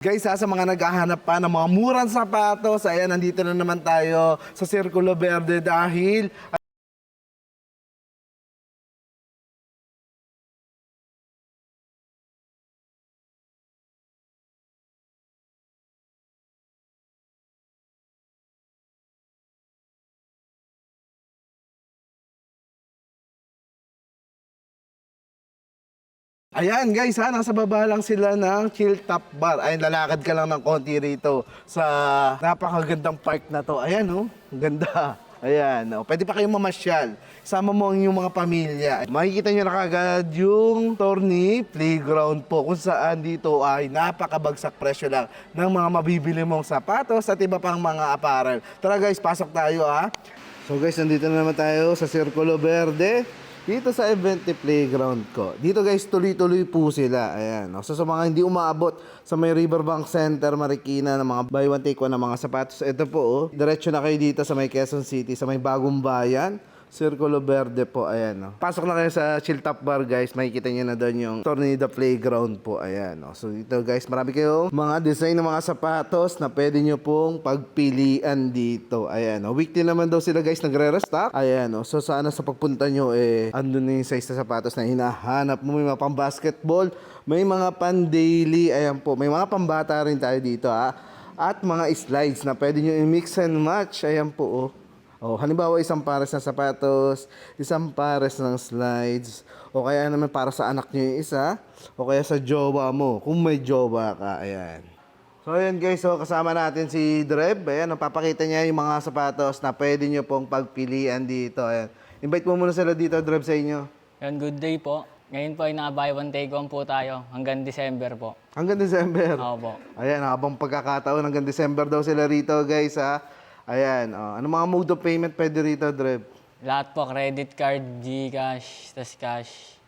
Guys, sa mga naghahanap pa ng mga murang sapatos, ayan, nandito na naman tayo sa Círculo Verde dahil ayan guys, nasa baba lang sila ng Chill Top Bar. Ayan, lalakad ka lang ng konti rito sa napakagandang park na to. Ayan, oh, ang ganda. Ayan, oh, pwede pa kayong mamasyal. Sama mo ang inyong mga pamilya. Makikita nyo na kagad yung Torny Playground po, kung saan dito ay napakabagsak presyo lang ng mga mabibili mong sapatos at iba pang mga apparel. Tara guys, pasok tayo ha. So guys, nandito na naman tayo sa Círculo Verde. Dito sa Evente Playground ko. Dito guys, tuloy-tuloy po sila. Ayan. So sa mga hindi umaabot sa may Riverbank Center, Marikina, ng mga buy one take one ng mga sapatos, ito po, oh, diretso na kayo dito sa may Quezon City, sa may Bagong Bayan. Círculo Verde po, ayan. No. Pasok na kayo sa Chill Top Bar, guys. Makikita nyo na doon yung Tornado Playground po, ayan. No. So dito guys, marami kayong mga design ng mga sapatos na pwede nyo pong pagpilian dito. Ayan. No. Weekly naman daw sila guys nagre-restock. Ayan. No. So sana sa pagpunta nyo, andun na yung size na sapatos na hinahanap mo. May mga pang basketball, may mga pan daily. Ayan po, may mga pambata rin tayo dito ha. At mga slides na pwede nyo i-mix and match. Ayan po, oh. Oh, halimbawa isang pares ng sapatos, isang pares ng slides, o kaya naman para sa anak niyo yung isa, o kaya sa jowa mo, kung may jowa ka, ayan. So ayan guys, so kasama natin si Dreb, ayan, napapakita niya yung mga sapatos na pwede nyo pong pagpilian dito, ayan. Invite mo muna sila dito, Dreb, sa inyo. Yan, good day po. Ngayon po ay naka-buy one take one po tayo hanggang December po. Hanggang December? Oo po. Ayan, habang pagkakataon, hanggang December daw sila rito guys, ha. Ayan, oh. Ano mga mode of payment pwede rito, Dreb? Lahat po, credit card, GCash, tas cash.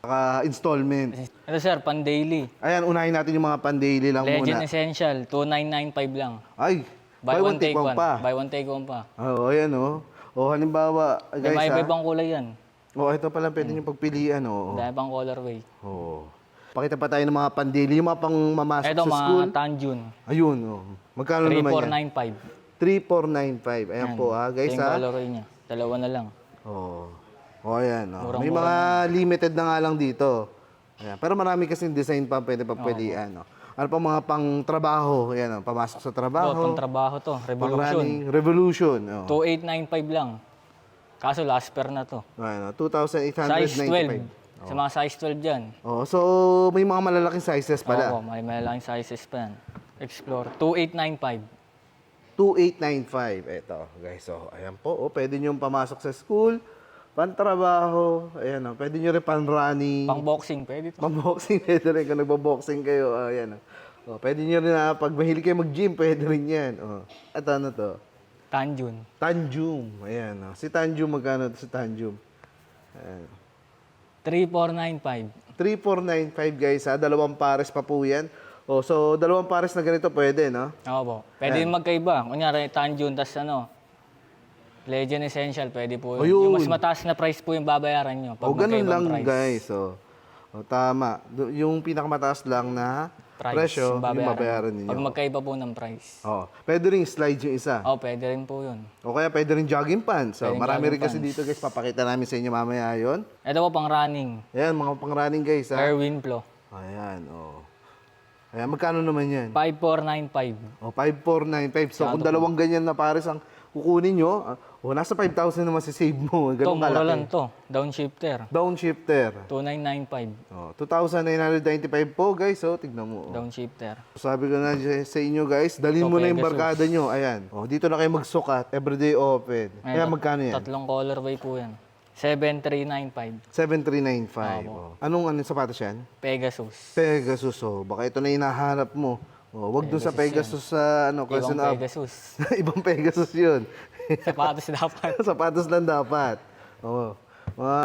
Installment. Ito sir, pan-daily. Ayan, unahin natin yung mga pan-daily lang Legend muna. Essential, 2995 lang. Ay, Buy one take one pa. Buy one take one pa. Oo, ayan oh. O halimbawa, May guys mga ibang kulay yan. Oh, ito pala pwede nyo pagpilian, oh. Dahil pang colorway. Oo. Pakita pa tayo ng mga pandili, yung mga pang mamasok Ito sa school. mga Tanjun, Ayun, oh. Magkano naman yan? 3495. 3495. Ayan po, guys, Ito yung ha. colorway niya. Dalawa na lang. Oo. Oh, ayan, oh. Murang-mura May mga limited na nga lang dito. Ayan. Pero marami kasing design pa pwede pagpilian, oh. Ano pa mga pang trabaho, ayan, oh. Pamasok sa trabaho. Ito, pang trabaho to. Revolution. Revolution, oh. 2895 lang. Kaso last pair na to. Ayan, oh. Size 2,895. 12. Sa mga size 12 dyan. Oh, so may mga malalaking sizes pala. Oo, may malaking sizes pa yan. Explore. 2895. 2895. Ito, guys. So, ayan po. Oh, pwede nyo pamasok sa school, pantrabaho, ayan, oh, pwede nyo rin pan-running. Pang-boxing, pwede to. Pang-boxing, pwede rin. Kung nagbo-boxing kayo, ayan. Oh, pwede nyo rin na, pag mahilig kayo mag-gym, pwede rin yan. Oh. At ano to? Tanjun. Tanjum. Ayan. Oh. Si Tanjum, magkano to si Tanjum? Ayan. 3495. 3495, guys, ha. Dalawang pares pa po yan. Oh, so, dalawang pares na ganito, pwede, no? Oo po. Pwede yung magkaiba. Kunyari, Tanjun, tas ano, Legend Essential, pwede po. Oh, yun. Yung mas mataas na price po yung babayaran nyo. Pag O, ganun lang, price. guys. O, tama. Yung pinakamataas lang na presyo, yung babayaran ninyo. Pag magkaiba po ng price. O, pwede rin slide yung isa. Oo, pwede rin po yun. O kaya pwede rin jogging pants. So, Pwedeng marami rin jogging kasi pants. dito, guys. Papakita namin sa inyo mamaya yun. Ito po pang running. Ayan, mga pang-running, guys, ha? Erwin Plo. Ayan, o. Ayan, magkano naman yan? 5495. O, 5495. So, kung dalawang ganyan na pares ang kukunin nyo, nasa 5,000 naman si save mo. Ito, Ganun mura kalaki. lang to. Downshifter. Downshifter. 2995. O, 2,995 po, guys. So, tignan mo. O. Downshifter. Sabi ko na sa inyo guys, dalhin mo na yung Pegasus. barkada nyo. Ayan. Oh, dito na kayo magsukat. Everyday open. Kaya magkano yan? Tatlong colorway po yan. 7395. 7395. Oh. Anong sapatos yan? Pegasus. Pegasus. Oh. Baka ito na hinahanap mo. Oh, wag dun sa Pegasus sa Quezon Ibang Ave. Pegasus. Ibang Pegasus yun. Sapatos dapat. Sapatos lang dapat. Oh.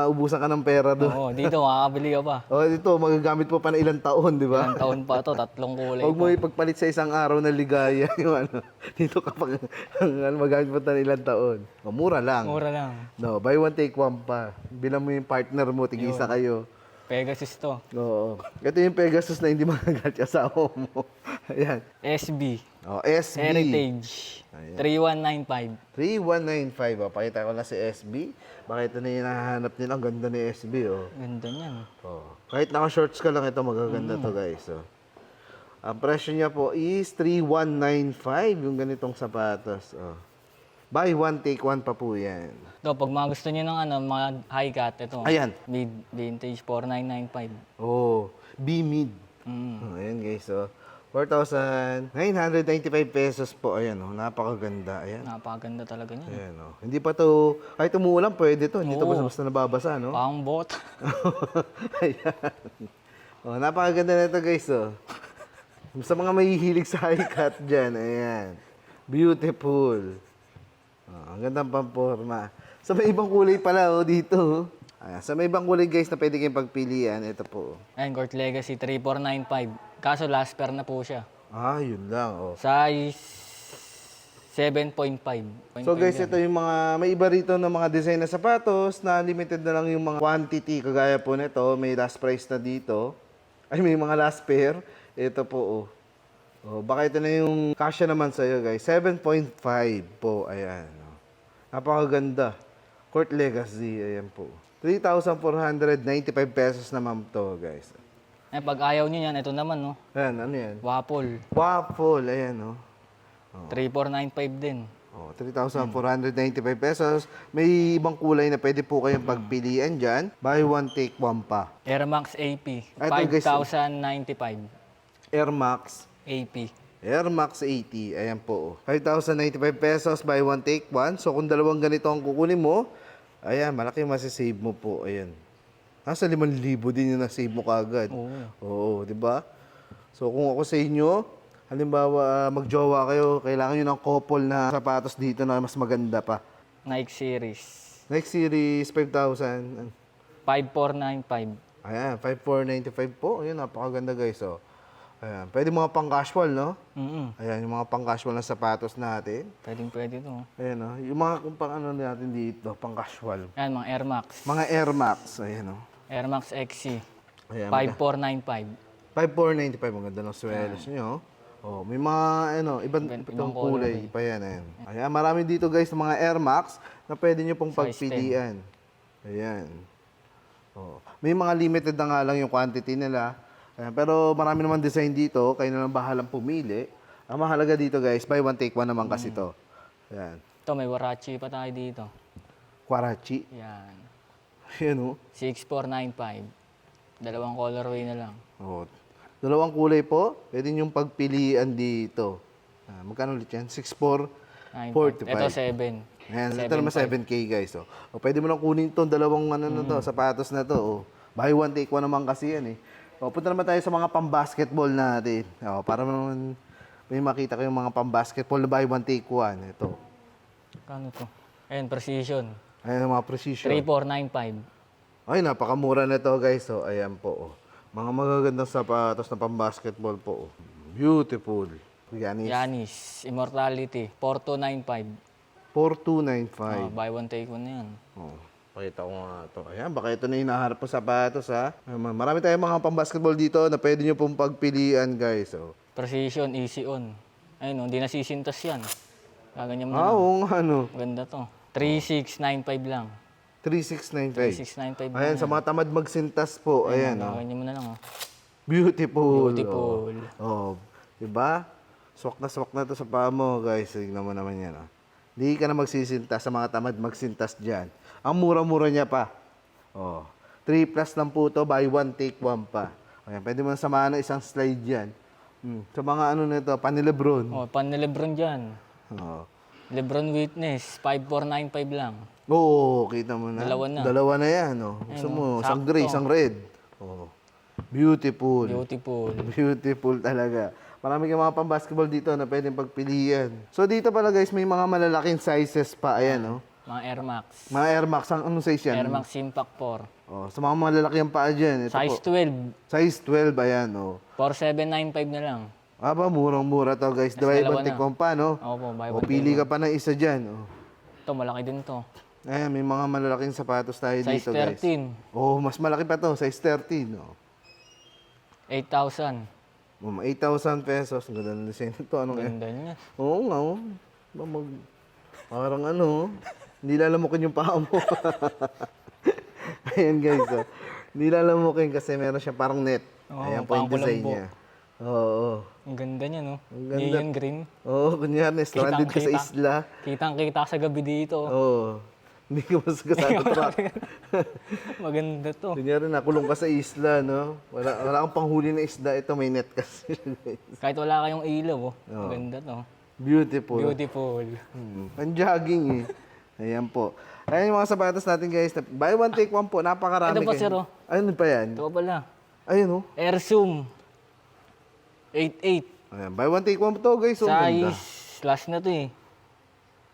Ubusan ka ng pera doon. Oo, dito makakabili ka pa. Oh, dito magagamit mo pa na ilang taon, di ba? Ilang taon pa to, tatlong kulay Huwag pa. mo ipagpalit sa isang araw na ligaya yung dito kapag magamit mo na ilang taon. Mura lang. Mura lang. No, buy one take one pa. Bilang mo yung partner mo, tig-isa kayo. Pegasus to. Oo. Ito yung Pegasus na hindi magagat yung asawa mo. Ayan. SB. Oh, SB. Heritage. Ayan. 3195. 3195. Oh. Pakita ko na si SB. Baka ito na yung nahahanap nila. Ang ganda ni SB. Oh. Ganda niyan. Oh. Kahit naka-shorts ka lang ito, magaganda to guys. Oh. Ang presyo niya po is 3195 yung ganitong sapatos. Oh. Buy one, take one pa po yan. Ito, pag mga gusto niyo ng mga high cut, ito. Ayan. Vintage 4995. Oh, B-mid. Oh, ayan guys, oh. 4,995 pesos po. Ayan, oh. Napakaganda. Ayan. Napakaganda talaga niyan. Ayan, oh. Hindi pa to, kahit umuulan, pwede to. Hindi to Oo. basta-basta nababasa, no? Pang bot. Ayan. Oh, napakaganda na ito guys, oh. Sa mga mahihilig sa high cut dyan, ayan. Beautiful. Oh, ang gandang pamporma. Sa may ibang kulay pala, oh, dito. Oh. Ayan, sa may ibang kulay guys na pwede kayong pagpilian, ito po. Ayan, Court Legacy 3495. Kaso last pair na po siya. Ah, yun lang, oh. Size 7.5. So guys, ito yung mga, may iba rito ng mga design na sapatos na limited na lang yung mga quantity. Kagaya po nito, may last price na dito. Ay, may mga last pair. Ito po, oh. Oh, baka ito na yung kasya naman sa'yo guys. 7.5 po, ayan. Oh. Napakaganda. Court Legacy, ayan po. 3,495 pesos naman to guys. Eh, pag ayaw niyo yan, ito naman, no? Ayan, ano yan? Waffle. Waffle, ayan, oh. 3495 din. Oh, 3,495 pesos. May ibang kulay na pwede po kayong pagpilian dyan. Buy one, take one pa. Air Max AP. Ito, guys, 5,095 Air Max. AP. Air Max 80. Ayan po. 5,095 pesos, buy one, take one. So, kung dalawang ganito ang kukunin mo, ayan, malaki masisave mo po. Ayan. Nasa 5,000 din yung nasave mo kagad. Oo. Oo, di ba? So, kung ako sa inyo, halimbawa, magjowa kayo, kailangan nyo ng couple na sapatos dito na mas maganda pa. Nike Series. Next series, 5,000. 5495. Ayan, 5,495 po. Ayan, napakaganda guys. Oh. Ayan, pwede mga pang-casual, no? Ayan, yung mga pang-casual na sapatos natin. Pwede to. Ayan, oh. Yung mga kung pang ano natin dito, pang-casual. Ayan, mga Air Max. Mga Air Max, ayan, oh. Air Max XC. Ayan, 5495. 5,495. Ang ganda ng swelos nyo. Oh, may mga, ano, ibang Ibang kulay pa yan, ayan. Ayan, marami dito guys ng mga Air Max na pwede nyo pong pagpilian. Ayan. Oh. May mga limited na nga lang yung quantity nila. Ayan, pero marami naman design dito, kayo na lang bahalang pumili. Ang mahalaga dito guys, buy one take one naman kasi to. Ayan. Ito, may Warachi pa tayo dito. Kwarachi. Yan. Ayan oh. 6495. Dalawang colorway na lang. Oh. Dalawang kulay po, pwede nyo pagpilian dito. Ah, magkano ulit yan? 6,445. Ito 7. Ayan, ito naman 7K guys. Oh. O, pwede mo nang kunin itong dalawang ano na to, sapatos na to. Oh. Buy one, take one naman kasi yan eh. O, punta naman tayo sa mga pang-basketball natin. O, para naman may makita kayong mga pang-basketball na buy one, take one. Ito. Kano to? Ayan, Precision. Ayan ang mga precision. 3495. Ay, napakamura na to guys. O, ayan po. Oh. Mga magagandang sapatos na pang-basketball po. Oh. Beautiful. Yanis. Yanis. Immortality. 4295. 4295. Buy one, take one na yan. Oh, pakita ko nga ito. Ayan, baka ito na hinaharap po sapatos ha. Marami tayong mga pang-basketball dito na pwede nyo pong pagpilian guys. Oh. Precision, easy on. Ayun, hindi nasisintas yan. Gaganyan mo na Ah, lang. oo nga ano. Ganda to. 3695 lang. 3695. 3695 Ayan, na sa mga tamad magsintas po. Ayan, oh. Gaganyan mo na lang. Oh. Beautiful. Beautiful. Oh. Diba? Swak na to sa paa mo, guys. Tignan mo naman yan, oh. Hindi ka na magsisintas sa mga tamad magsintas dyan. Ang mura-mura niya pa. Oh. 3 plus lang po to, buy one, take one pa. Ayan, pwede mo samahan ng isang slide yan. Sa mga ano nito, panilebron. Oh, pan ni Lebron dyan. Oh. Lebron Witness, 5495 lang. Oo, kita mo na. Dalawa na. Dalawa na yan, oh. Gusto mo, isang sakto. gray, isang red. Oh. Beautiful. Beautiful. Beautiful talaga. Marami kang mga pang-basketball dito na pwedeng pagpilian. So dito pala guys, may mga malalaking sizes pa. Ayan, oh. Mga Air Max. Mga Air Max, anong size yan? Air Max Impact 4. Oh, sa mga malalaki ang paa dyan. Ito Size po. 12. Size 12, ayan, oh. 4795 na lang. Aba, murang-mura to guys. Diba dalawa ibang na. tikong pa, no? Opo, buy O, one, pili ka pa ng isa dyan, oh. Ito, malaki din to. Ayan, may mga malalaking sapatos tayo Size dito, guys. 13, Oh, mas malaki pa to, size 13. Oh. 8,000. 8,000 pesos. Ang ganda ng design nito. Anong Ganda niya. Oo nga, oh. Parang ano, hindi lalamukin yung paa mo. Ayan guys, oh. Hindi lalamukin kasi meron siya parang net. Oo, Ayan po yung parang design kulambo. niya. Oo. Ang ganda niya, no? Ang ganda. Neon green. Oo, kunyari, stranded ka sa Kitang-kita. isla. Kitang-kita sa gabi dito. Oo. Hindi ka masagasado truck. Maganda to. Kunyari, nakulong ka sa isla, no? Wala kang panghuli na isda. Ito, may net kasi. guys. Kahit wala kayong ilaw, oh. Maganda to. Beautiful. Beautiful. Ang jogging eh. Ayan po. Ayan yung mga sapatos natin guys. Buy one, take one po. Napakarami. Ito pa, kayo. sir, oh. Ayun pa yan. Ito pala. Ayun oh. Air Zoom. 8.8. Ayan. Buy one, take one po to guys. Oh, ganda. Size, slash na to eh.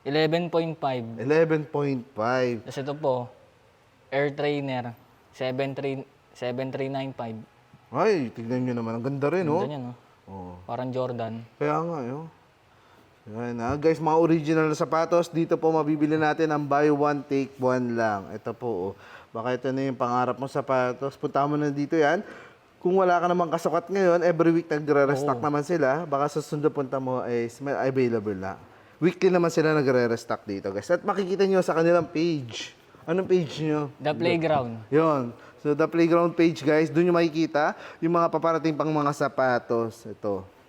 11.5. 11.5. Tapos ito po, Air Trainer. 7395. Ay, tignan nyo naman. Ang ganda rin oh. Ganda niya, no? Oh. Parang Jordan. Kaya nga yun. Ayan na. Guys, mga original na sapatos. Dito po mabibili natin ang buy one, take one lang. Ito po oh. Baka ito na yung pangarap mong sapatos. Punta mo na dito yan. Kung wala ka namang kasukat ngayon, every week nagre-restock naman sila. Baka sa susunod punta mo is may available na. Weekly naman sila nagre-restock dito, guys. At makikita nyo sa kanilang page. Anong page nyo? The Playground. Yon. So, the Playground page, guys. Doon nyo makikita yung mga paparating pang mga sapatos. Ito.